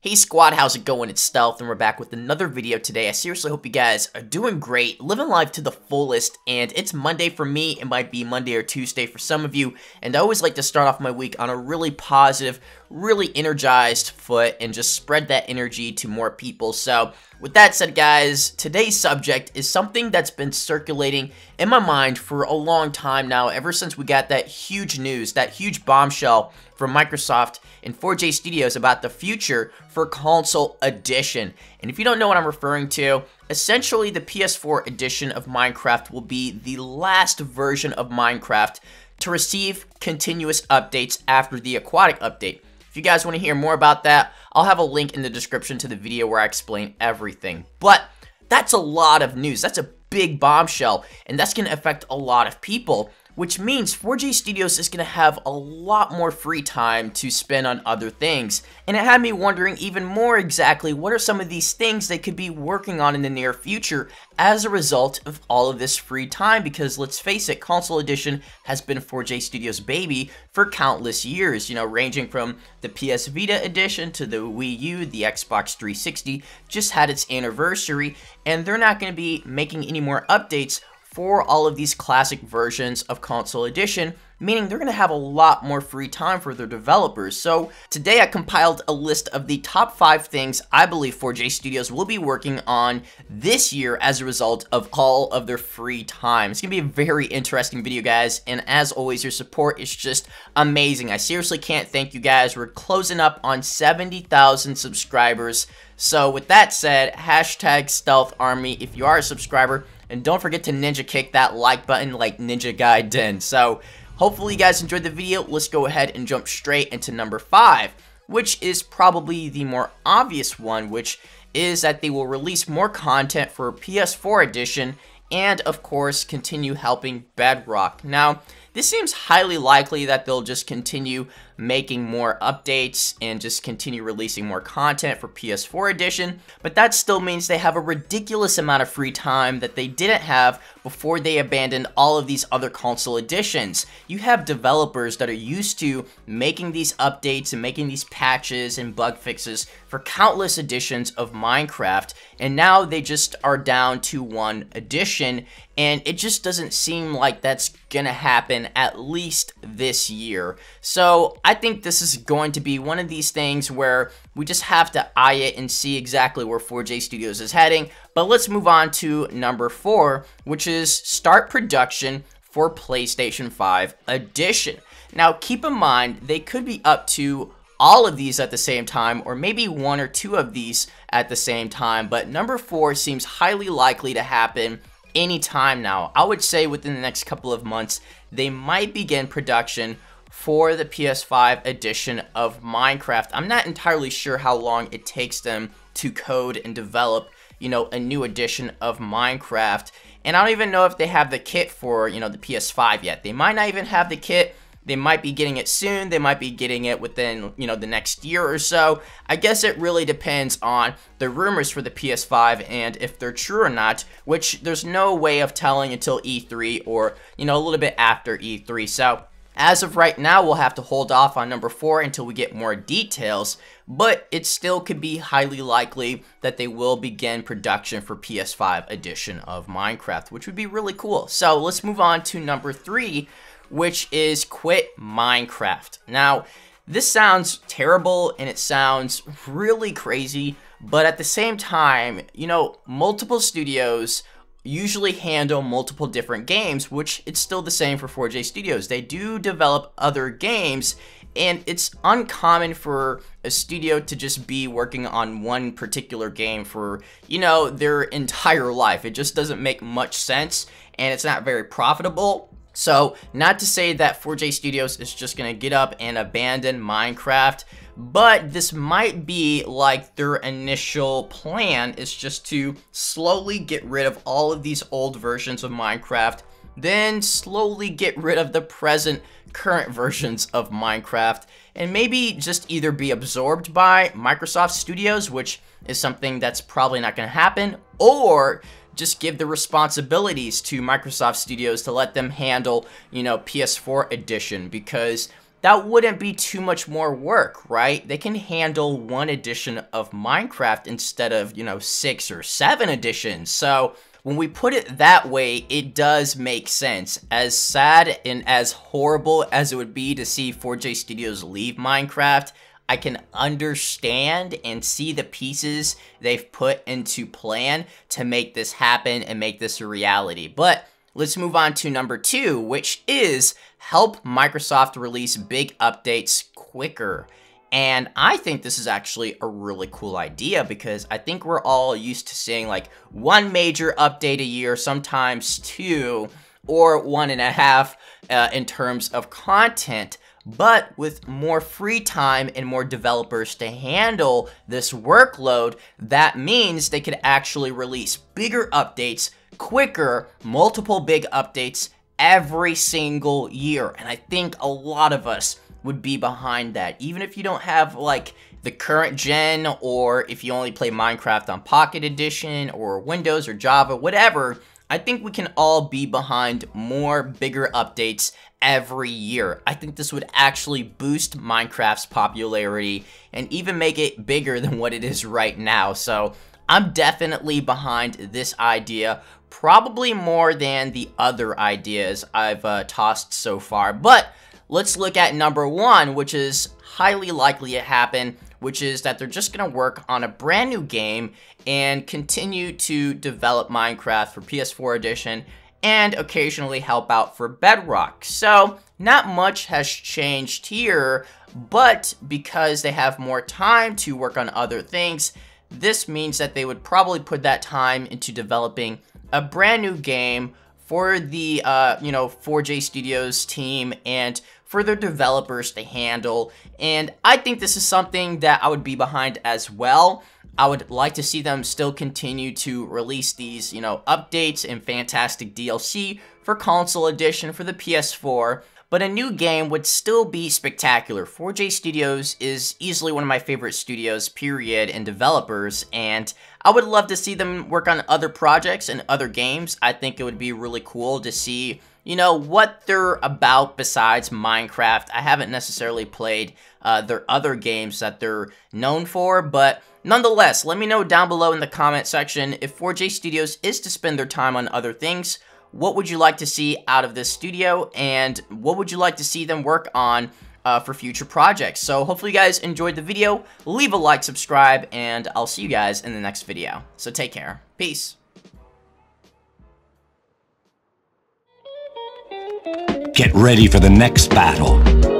Hey squad, how's it going? It's Stealth, and we're back with another video today. I seriously hope you guys are doing great, living life to the fullest, and it's Monday for me. It might be Monday or Tuesday for some of you, and I always like to start off my week on a really positive, really energized foot, and just spread that energy to more people. So, with that said, guys, today's subject is something that's been circulating in my mind for a long time now, ever since we got that huge news, that huge bombshell from Microsoft and 4Jstudios about the future for console edition. And if you don't know what I'm referring to, essentially the PS4 edition of Minecraft will be the last version of Minecraft to receive continuous updates after the Aquatic update. If you guys want to hear more about that, I'll have a link in the description to the video where I explain everything. But that's a lot of news. That's a big bombshell, and that's going to affect a lot of people, which means 4Jstudios is going to have a lot more free time to spend on other things. And it had me wondering even more exactly what are some of these things they could be working on in the near future as a result of all of this free time, because let's face it, console edition has been 4Jstudios' baby for countless years, you know, ranging from the PS-Vita edition to the Wii U, the Xbox 360 just had its anniversary, and they're not going to be making any more updates for all of these classic versions of console edition, meaning they're going to have a lot more free time for their developers. So today I compiled a list of the top 5 things I believe 4Jstudios will be working on this year as a result of all of their free time. It's going to be a very interesting video, guys, and as always, your support is just amazing. I seriously can't thank you guys. We're closing up on 70,000 subscribers. So with that said, hashtag Stealth Army if you are a subscriber. And don't forget to ninja kick that like button like Ninja Guy did. So, hopefully you guys enjoyed the video. Let's go ahead and jump straight into number 5, which is probably the more obvious one, which is that they will release more content for PS4 edition and, of course, continue helping Bedrock. Now, this seems highly likely that they'll just continue making more updates and just continue releasing more content for PS4 edition, but that still means they have a ridiculous amount of free time that they didn't have before they abandoned all of these other console editions. You have developers that are used to making these updates and making these patches and bug fixes for countless editions of Minecraft, and now they just are down to one edition, and it just doesn't seem like that's gonna happen at least this year. So I think this is going to be one of these things where we just have to eye it and see exactly where 4Jstudios is heading. But let's move on to number 4, which is start production for PlayStation 5 edition. Now keep in mind, they could be up to all of these at the same time, or maybe 1 or 2 of these at the same time, but number 4 seems highly likely to happen anytime now. I would say within the next couple of months, they might begin production for the PS5 edition of Minecraft. I'm not entirely sure how long it takes them to code and develop, you know, a new edition of Minecraft. And I don't even know if they have the kit for, you know, the PS5 yet. They might not even have the kit. They might be getting it soon. They might be getting it within, you know, the next year or so. I guess it really depends on the rumors for the PS5 and if they're true or not, which there's no way of telling until E3 or, you know, a little bit after E3. So as of right now, we'll have to hold off on number 4 until we get more details, but it still could be highly likely that they will begin production for PS5 edition of Minecraft, which would be really cool. So let's move on to number 3, which is quit Minecraft. Now, this sounds terrible and it sounds really crazy, but at the same time, you know, multiple studios usually handle multiple different games, which it's still the same for 4Jstudios. They do develop other games, and it's uncommon for a studio to just be working on one particular game for, you know, their entire life. It just doesn't make much sense, and it's not very profitable. So, not to say that 4Jstudios is just going to get up and abandon Minecraft, but this might be like their initial plan is just to slowly get rid of all of these old versions of Minecraft, then slowly get rid of the current versions of Minecraft, and maybe just either be absorbed by Microsoft Studios, which is something that's probably not going to happen, or just give the responsibilities to Microsoft Studios to let them handle, you know, PS4 edition, because that wouldn't be too much more work, right? They can handle 1 edition of Minecraft instead of, 6 or 7 editions. So when we put it that way, it does make sense. As sad and as horrible as it would be to see 4Jstudios leave Minecraft, I can understand and see the pieces they've put into plan to make this happen and make this a reality. But let's move on to number 2, which is help Microsoft release big updates quicker. And I think this is actually a really cool idea because I think we're all used to seeing like 1 major update a year, sometimes 2 or 1.5 in terms of content. But with more free time and more developers to handle this workload, that means they could actually release bigger updates quicker, multiple big updates every single year. And I think a lot of us would be behind that. Even if you don't have like the current gen, or if you only play Minecraft on Pocket Edition or Windows or Java, whatever, I think we can all be behind more bigger updates every year. I think this would actually boost Minecraft's popularity and even make it bigger than what it is right now. So I'm definitely behind this idea, probably more than the other ideas I've tossed so far. But let's look at number 1, which is highly likely to happen, which is that they're just going to work on a brand new game and continue to develop Minecraft for PS4 edition and occasionally help out for Bedrock. So not much has changed here, but because they have more time to work on other things, this means that they would probably put that time into developing a brand new game for the 4Jstudios team and for their developers to handle. And I think this is something that I would be behind as well. I would like to see them still continue to release these, updates and fantastic DLC for console edition for the PS4. But a new game would still be spectacular. 4Jstudios is easily one of my favorite studios, period, and developers, and I would love to see them work on other projects and other games. I think it would be really cool to see, what they're about besides Minecraft. I haven't necessarily played their other games that they're known for, but nonetheless, let me know down below in the comment section if 4Jstudios is to spend their time on other things. What would you like to see out of this studio, and what would you like to see them work on for future projects? So hopefully you guys enjoyed the video. Leave a like, subscribe, and I'll see you guys in the next video. So take care. Peace. Get ready for the next battle.